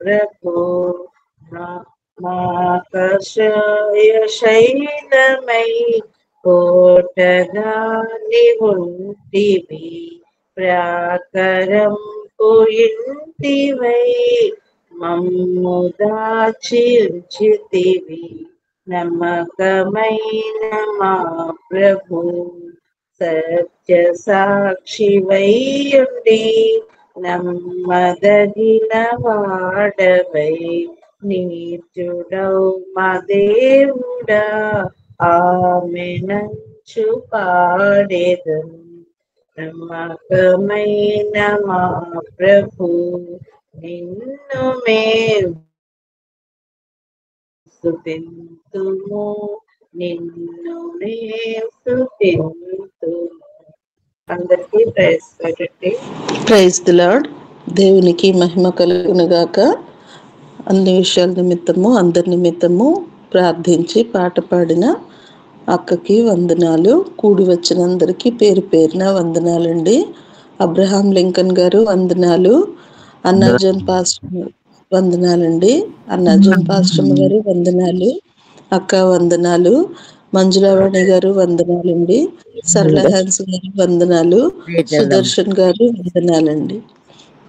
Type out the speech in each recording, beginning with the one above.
ప్రభు మాకర్షయ శైలమై కోటగా నివుంటివి ప్రాకరం ఇంటివై మమ్ము దాచిచితివి నమ్మకమైన మా ప్రభు సత్య సాక్షివైయుండి నమ్మదగిన వాడవై నీచుడౌ మా దేవుడా ఆమెనంచు పాడేదను నమ్మకమైన మా ప్రభు నిన్ను మేము స్తుతింతుము నిన్ను మేము స్తుతింతుము. అందరికీ ప్రైజ్ పెట్టండి. Praise the lord. దేవునికి మహిమ కలుగునుగాక. అన్ని విషయాల నిమిత్తము అందరి నిమిత్తము ప్రార్థించి పాట పాడిన అక్కకి వందనాలు. కూడి వచ్చిన అందరికీ పేరు పేరున వందనాలండి. అబ్రహాం లింకన్ గారు వందనాలు. అన్నాజన్ పాస్టర్ వందనాలండి. అన్నాజన్ పాస్టర్ గారు వందనాలు. అక్క వందనాలు. మంజులావాణి గారు వందనాలండి. సరళ హ్యాన్స్ గారు వందనాలు. సుదర్శన్ గారు వందనాలండి.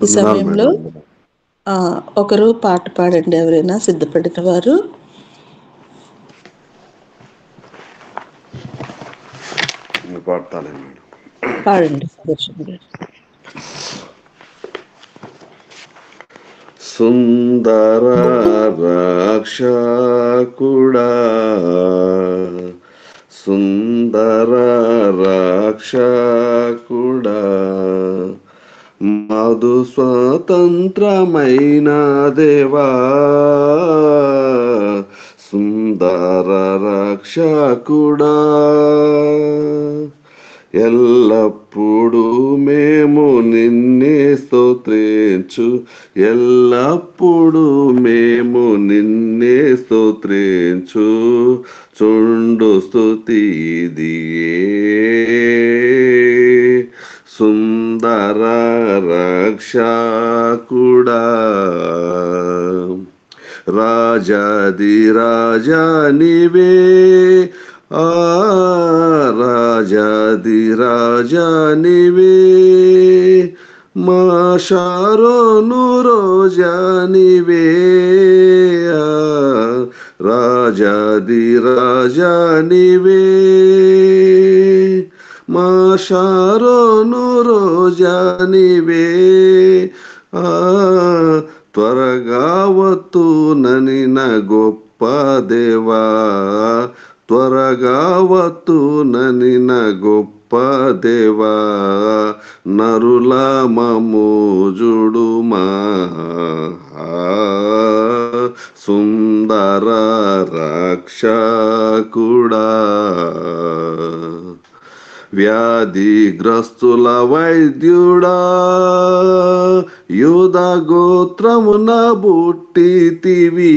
ఈ సమయంలో ఒకరు పాట పాడండి, ఎవరైనా సిద్ధపడిన వారు. పాడండి సుదర్శన్ గారు. సుందర రక్షకుడా సుందర రక్షకుడా మధు స్వతంత్రమైన దేవా సుందర రక్షకుడా ఎల్లప్పుడు మేము నిన్నే స్తోత్రించు ఎల్లప్పుడు మేము నిన్నే స్తోత్రించు చుండు స్తుతి సుందర రక్షకుడా రాజాది రాజా నీవే రాజాది రాజా నీవే మా షారోను రోజా నీవే రాజాది రాజా నీవే మా షారోను రోజా నీవే త్వరగా వత్తునని నా గొప్ప దేవా త్వరగా వత్తునని నా గొప్ప దేవా నరుల మమోజుడుమా సుందర రక్షకుడా వ్యాధిగ్రస్తుల వైద్యుడా యూద గోత్రమున బుట్టితివి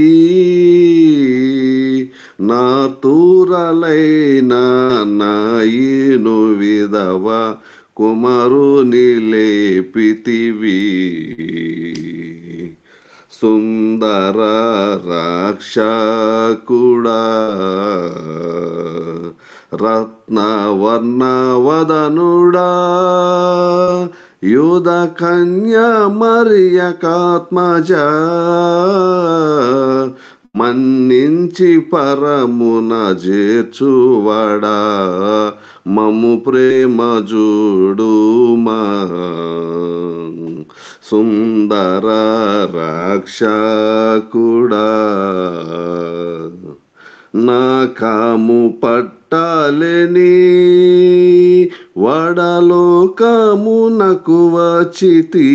నా తూరలైన నాయను విధవ కుమారుని లేపితివి సుందర రక్షకుడా రత్నవర్ణవదనుడా యూద కన్యా మరియకాత్మజ మన్నించి పరమున చేర్చువడా మము ప్రేమ జూడుమా సుందర రక్షకుడా నా కాము పట్టాలని వడలోకమునకు వచ్చితి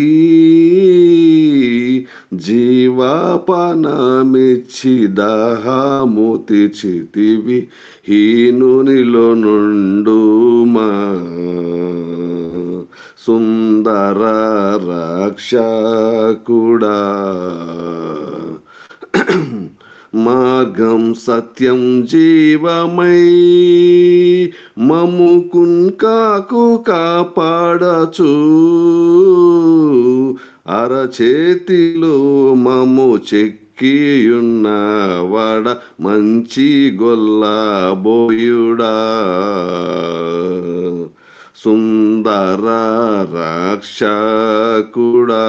జీవాపానమిచ్చి దాహము తీర్చితివి హీనునిలో నుండుమా సుందర రక్షకుడా మార్గం సత్యం జీవమై మము కుంకాకు కాపాడచు అరచేతిలో మము చెక్కియున్న వాడ మంచి గొల్ల బోయుడా సుందర రక్షకుడా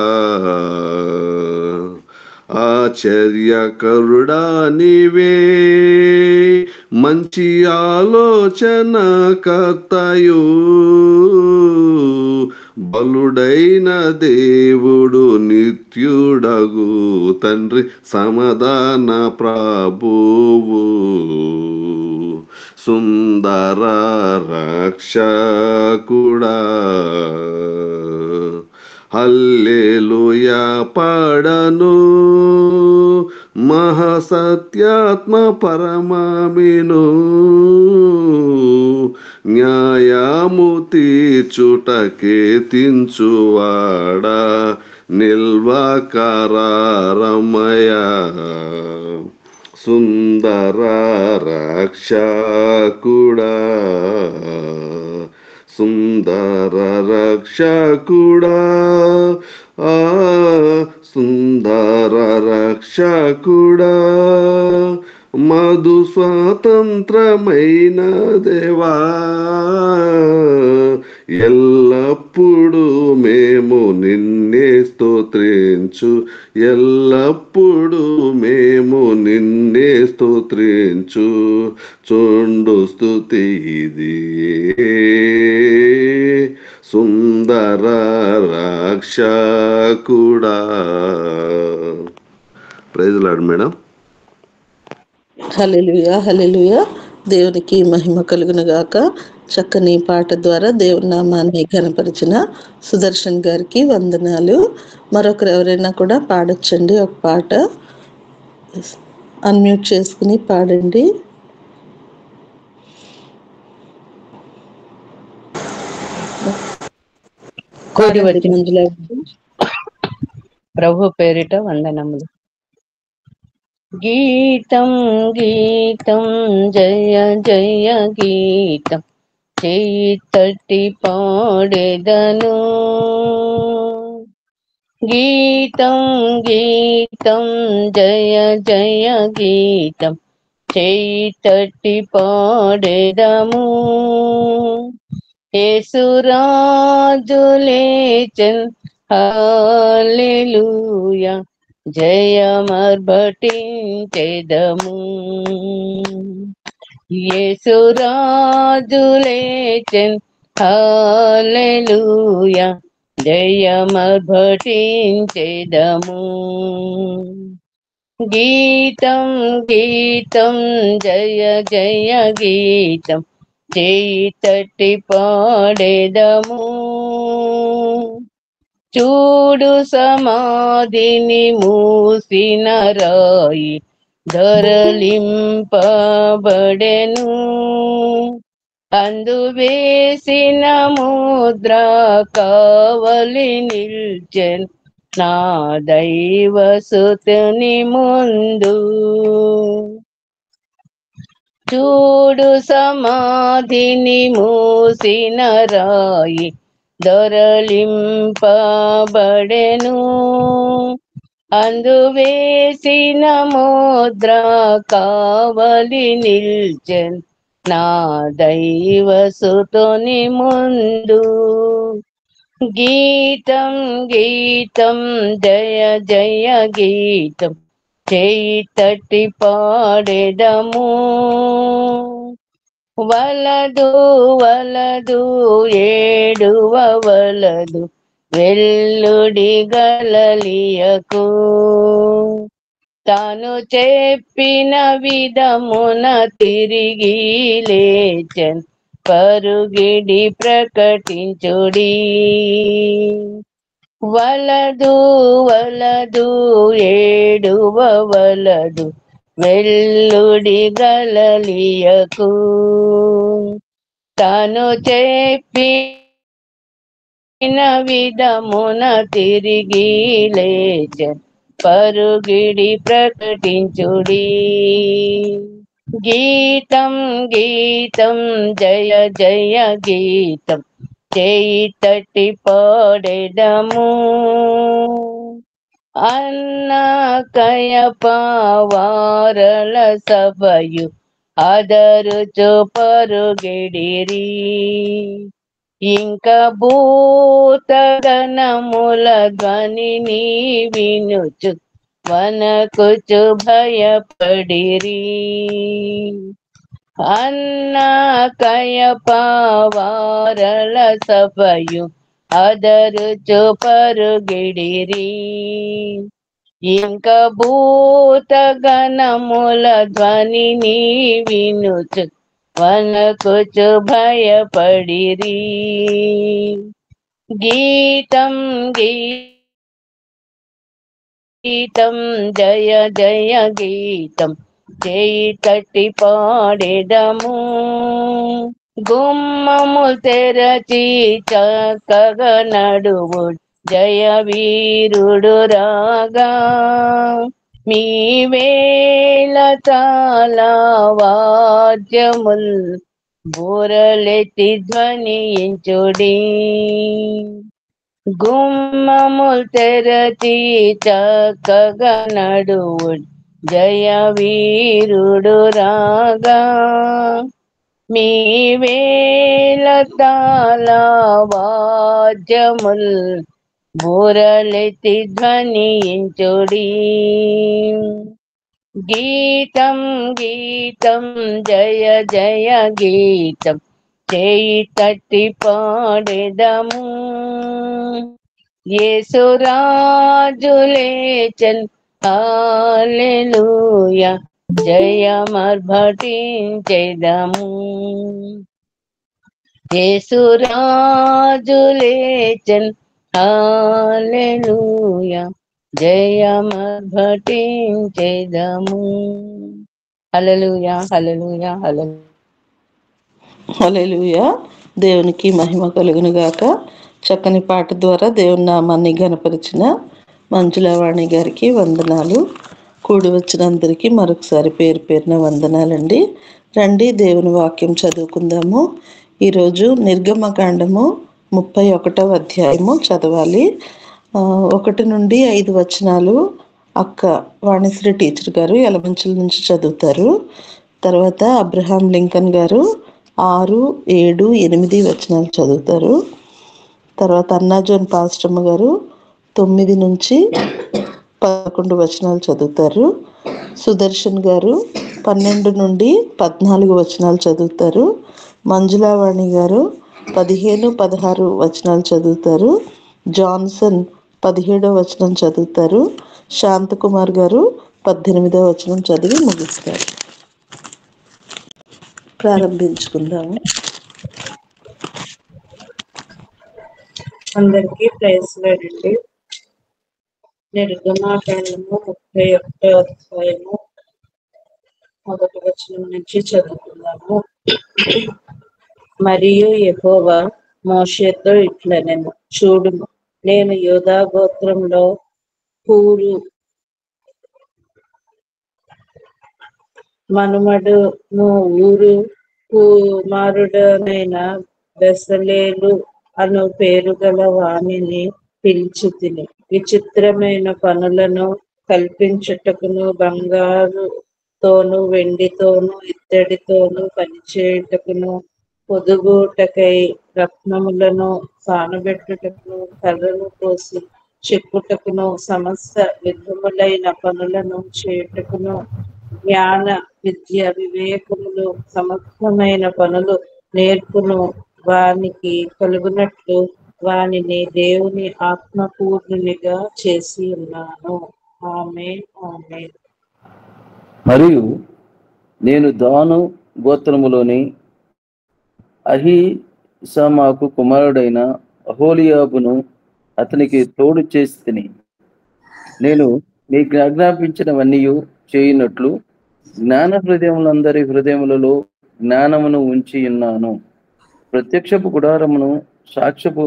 ఆశ్చర్యకరుడా నీవే మంచి ఆలోచన కర్తయు బలుడైన దేవుడు నిత్యుడగు తండ్రి సమాధాన ప్రభువు సుందర రక్షకుడా హల్లెలూయా పాడను మహాసత్యాత్మ పరమామిను న్యాయము తీర్చుటకే తించువాడా నిల్వకారమయ సుందర రక్షకుడా సుందర రక్షకుడా సుందర రక్షకుడా మధు స్వాతంత్రమైన దేవా ఎల్లప్పుడు మేము నిన్నే స్తోత్రించు ఎల్లప్పుడు మేము నిన్నే స్తోత్రించు చుండు స్తుతి ఇది సుందర రక్షకుడా. Praise Lord madam. Hallelujah hallelujah. దేవునికి మహిమ కలుగును గాక. చక్కని పాట ద్వారా దేవుని నామాన్ని ఘనపరిచిన సుదర్శన్ గారికి వందనాలు. మరొకరు ఎవరైనా కూడా పాడొచ్చండి ఒక పాట. అన్మ్యూట్ చేసుకుని పాడండి. కోరి వచ్చిన ప్రభు పేరిట వందనములు. గీతం గీతం జయ జయ గీతం చేయి తట్టి పాడెదను. గీతం గీతం జయ జయ గీతం చేయి తట్టి పాడెదము. యేసురాజు లేచెన్ హల్లెలూయా జయమర్భటించెదము. యేసురాజు లేచెన్ హల్లెలూయా జయమర్భటించెదము. గీతం గీతం జయ జయ గీతం చేయి తట్టి పాడెదము. చూడు సమాధిని మూసిన రాయి ధరలింపబడెను. అందు వేసిన ముద్ర కావలి నిల్చెన్ నా దైవ సుతుని ముందు. చూడు సమాధిని మూసిన రాయి దొరలింపబడెను. అందు వేసిన ముద్ర కావలి నిల్చెన్ నా దైవ సుతుని ముందు. గీతం గీతం జయ జయ గీతం చేయి తట్టి పాడెదము. వలదు వలదు ఏడువ వలదు వెల్లుడి గలలియకు. తాను చెప్పిన విధమున తిరిగి లేచెన్ పరుగిడి ప్రకటించుడి. వలదు వలదు ఏడువ వలదు వెల్లుడి గలలియకు. తాను చెప్పిన విధమున తిరిగి లేచెన్ పరుగిడి ప్రకటించుడి. గీతం గీతం జయ జయ గీతం చేయి తట్టి పాడెదము. అన్న కయపవారల సభయు ఆదరుచు పరుగిడిరి. ఇంక భూతగణముల ధ్వనిని వినుచు వనకుచు భయపడిరి. అన్న కయపవారల సభయు ఆదరుచు పరుగిడిరి. ఇంక భూతగణముల ధ్వనిని వినుచు వనకుచు భయపడిరి. గీతం గీతం జయ జయ గీతం చేయి తట్టి పాడెదము. గుమ్మము తెరచి చక్కగా నడువు జయ వీరుడు రాగా. మీ వేల తాళ వాద్యముల్ బూరలెత్తి ధ్వనించుడి. గుమ్మముల్ తెరచి చక్కగా నడువు జయ వీరుడు రాగా. మీ వేల తాళ వాద్యముల్ బూరలెత్తి ధ్వనించుడి. గీతం గీతం జయ జయ గీతం చేయి తట్టి పాడెదము. యేసురాజు లేచెన్ హల్లెలూయా జయమర్భటించెదము. యేసురాజు లేచెన్ హల్లెలూయా జయమర్భటించెదము. హల్లెలూయా హల్లెలూయా హల్లెలూయా. హల్లెలూయా. దేవునికి మహిమ కలుగును గాక. చక్కని పాట ద్వారా దేవుని నామాన్ని ఘనపరిచిన మంజులవాణి గారికి వందనాలు. కూడి వచ్చిన అందరికీ మరొకసారి పేరు పేరున వందనాలండి. రండి దేవుని వాక్యం చదువుకుందాము. ఈరోజు నిర్గమకాండము 31వ అధ్యాయము చదవాలి. 1 నుండి 5 వచనాలు అక్క వాణిశ్రీ టీచర్ గారు ఎలమంచుల నుంచి చదువుతారు. తర్వాత అబ్రహాం లింకన్ గారు 6, 7, 8 వచనాలు చదువుతారు. తర్వాత అన్నాజోన్ పాస్టమ్మ గారు 9 నుంచి 11 వచనాలు చదువుతారు. సుదర్శన్ గారు 12 నుండి 14 వచనాలు చదువుతారు. మంజులావాణి గారు 15, 16 వచనాలు చదువుతారు. జాన్సన్ 17వ వచనం చదువుతారు. శాంతకుమార్ గారు 18వ వచనం చదివి ముగిస్తారు. ప్రారంభించుకుందాము. అందరికీ ప్రైజ్ లార్డ్ అండి. నిర్గమకాండము 31వ అధ్యాయము 1వ వచనం నుంచి చదువుకుందాము. మరియు యెహోవా మోషేతో ఇట్లనెను, చూడుము, నేను యూదా గోత్రంలో హూరు మనుమడును ఊరు కుమారుడనైన బెసలేలు అను పేరు గల వాణిని పిలిచి తిని, విచిత్రమైన పనులను కల్పించుటకును, బంగారుతోను వెండితోను ఇత్తడితోను పనిచేయుటకును, పొదుగుటకై రత్నములను సానబెట్టుటకును, కర్రలు కోసి చెక్కుటకును, సమస్త విధములైన పనులను చేయుటకును, జ్ఞాన విద్య వివేకములు సమస్తమైన పనులు నేర్పును వానికి కలుగునట్లు వానిని దేవుని ఆత్మపూర్ణునిగా చేసి ఉన్నాను. ఆమేన్ ఆమేన్. మరియు నేను దాను గోత్రములోని అహీసామాకు కుమారుడైన అహోలియాబును అతనికి తోడు చేసి తిని, నేను మీకు ఆజ్ఞాపించినవన్నీ చేయునట్లు జ్ఞాన హృదయములందరి హృదయములలో జ్ఞానమును ఉంచి ఉన్నాను. ప్రత్యక్షపు గుడారమును, సాక్ష్యపు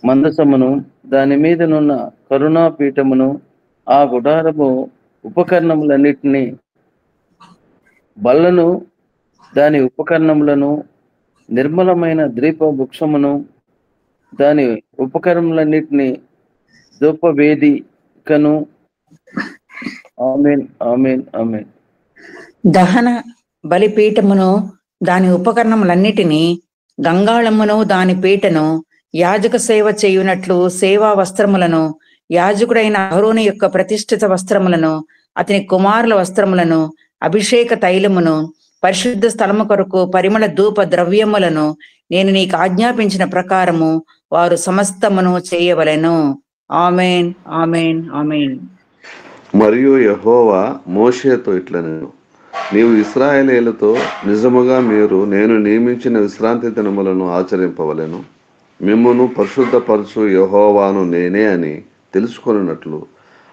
మందసమును, దాని మీదనున్న కరుణాపీఠమును, ఆ గుడారము ఉపకరణములన్నిటినీ, బల్లను, దాని ఉపకరణములను, నిర్మలమైన ద్వీప వృక్షమును దాని ఉపకరణములన్నిటినీ ధూపవేదికను. ఆమేన్, ఆమేన్, ఆమేన్. దహన బలిపీఠమును దాని ఉపకరణములన్నిటినీ, గంగాళమును దాని పీటను, యాజక సేవ చేయునట్లు సేవా వస్త్రములను, యాజకుడైన అహరోను యొక్క ప్రతిష్ఠిత వస్త్రములను, అతని కుమారుల వస్త్రములను, అభిషేక తైలమును, పరిశుద్ధ స్థలము కొరకు పరిమళ ధూప ద్రవ్యములను నేను నీకు ఆజ్ఞాపించిన ప్రకారము వారు సమస్తమును చేయవలెను. ఆమేన్, ఆమేన్, ఆమేన్. మరియు యెహోవా మోషేతో ఇట్లనెను, నీవు ఇశ్రాయేలీయులతో నిజముగా నేను నియమించిన విశ్రాంతి దినములను ఆచరింపవలెను. మిమ్మును పరిశుద్ధపరచు యెహోవాను నేనే అని తెలుసుకొనున్నట్లు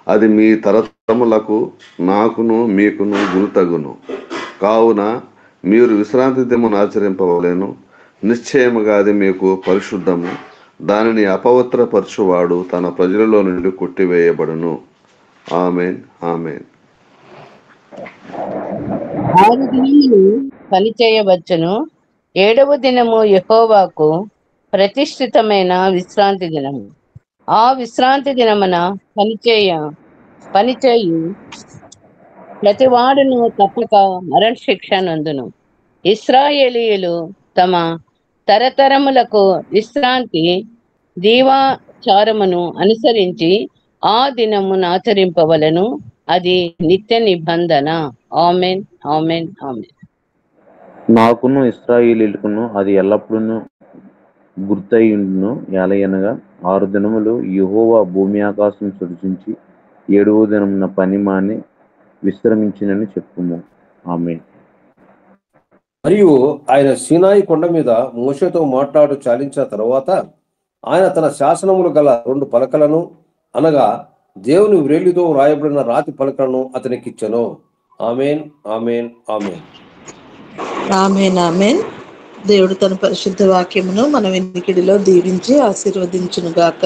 అది మీ తరతరములకు నాకును మీకును గురుతగును. కావున మీరు విశ్రాంతి దినమును ఆచరింపవలెను. నిశ్చయముగా అది మీకు పరిశుద్ధము. దానిని అపవిత్రపరచువాడు తన ప్రజలలో నుండి కొట్టివేయబడును. ఆమేన్, ఆమేన్. 6 దినములు పని చేయవచ్చును, 7వ దినము యెహోవాకు ప్రతిష్ఠితమైన విశ్రాంతి దినము. ఆ విశ్రాంతి దినమున పనిచేయు ప్రతివాడును తప్పక మరణశిక్ష నందును. ఇశ్రాయేలీయులు తమ తరతరములకు విశ్రాంతి దీవాచారమును అనుసరించి ఆ దినమును ఆచరింపవలను. అది నిత్య నిబంధన. ఆమేన్, ఆమేన్, ఆమేన్. నాకును ఇశ్రాయేలీయులకును అది ఎల్లప్పుడూ గుర్తయుండును. ఎలయనగా 6 దినములు యెహోవా భూమి ఆకాశం సృజించి 7వ దినమున పని మాని విశ్రమించినని చెప్పుము. ఆమేన్. మరియు ఆయన సీనాయి కొండ మీద మోషేతో మాట్లాడు చాలించిన తరువాత ఆయన తన శాసనములు గల 2 పలకలను, అనగా దేవుని వ్రేలితో వ్రాయబడిన రాతి పలకలను అతనికిచ్చెను. ఆమేన్, ఆమేన్, ఆమేన్. ఆమేన్, ఆమేన్. దేవుడు తన పరిశుద్ధ వాక్యమును మన వినికిడిలో దీవించి ఆశీర్వదించును గాక.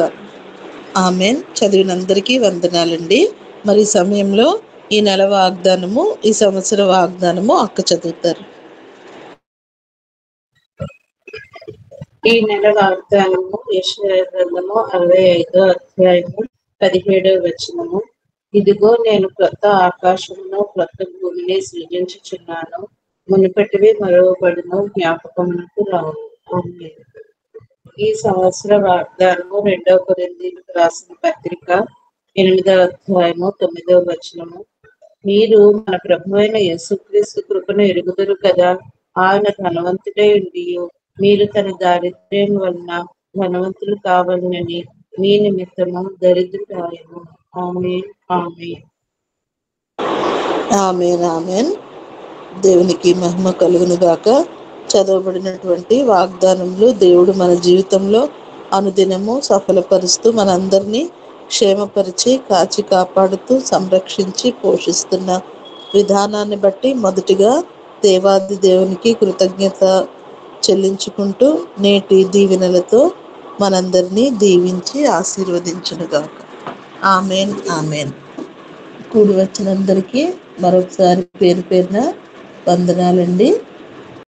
ఆమేన్. చదివినందరికీ వందనాలండి. మరి ఈ సమయంలో ఈ నెల వాగ్దానము, ఈ సంవత్సర వాగ్దానము అక్క చదువుతారు. ఈ నెల వాగ్దానము యెషయా గ్రంథము 65వ అధ్యాయము 17వ వచనము. ఇదిగో నేను క్రొత్త ఆకాశమును క్రొత్త భూమిని సృజించుచున్నాను, మునుపటివి మరువబడును, జ్ఞాపకమునకు రావు. ఆమేన్. ఈ సంవత్సర వాగ్దానము 2వ కొరింథీయులకు రాసిన పత్రిక 8వ అధ్యాయము 9వ వచనము. మీరు మన ప్రభువైన యేసుక్రీస్తు కృపను ఎరుగుదురు కదా. ఆయన ధనవంతుడై ఉండియు మీరు తన దారిద్ర్యం వలన ధనవంతులు కావాలని మీ నిమిత్తము దరిద్రుడాయెను. ఆమేన్, ఆమేన్. ఆమేన్, ఆమేన్. దేవునికి మహిమ కలుగును గాక. చదవబడినటువంటి వాగ్దానములు దేవుడు మన జీవితంలో అనుదినము సఫలపరుస్తూ మనందరినీ క్షేమపరిచి కాచి కాపాడుతూ సంరక్షించి పోషిస్తున్న విధానాన్ని బట్టి మొదటిగా దేవాది దేవునికి కృతజ్ఞత చెల్లించుకుంటూ నేటి దీవెనలతో మనందరినీ దీవించి ఆశీర్వదించునుగాక. ఆమేన్, ఆమేన్. కూడి వచ్చినందరికీ మరొకసారి పేరు పేరున వందనాలండి.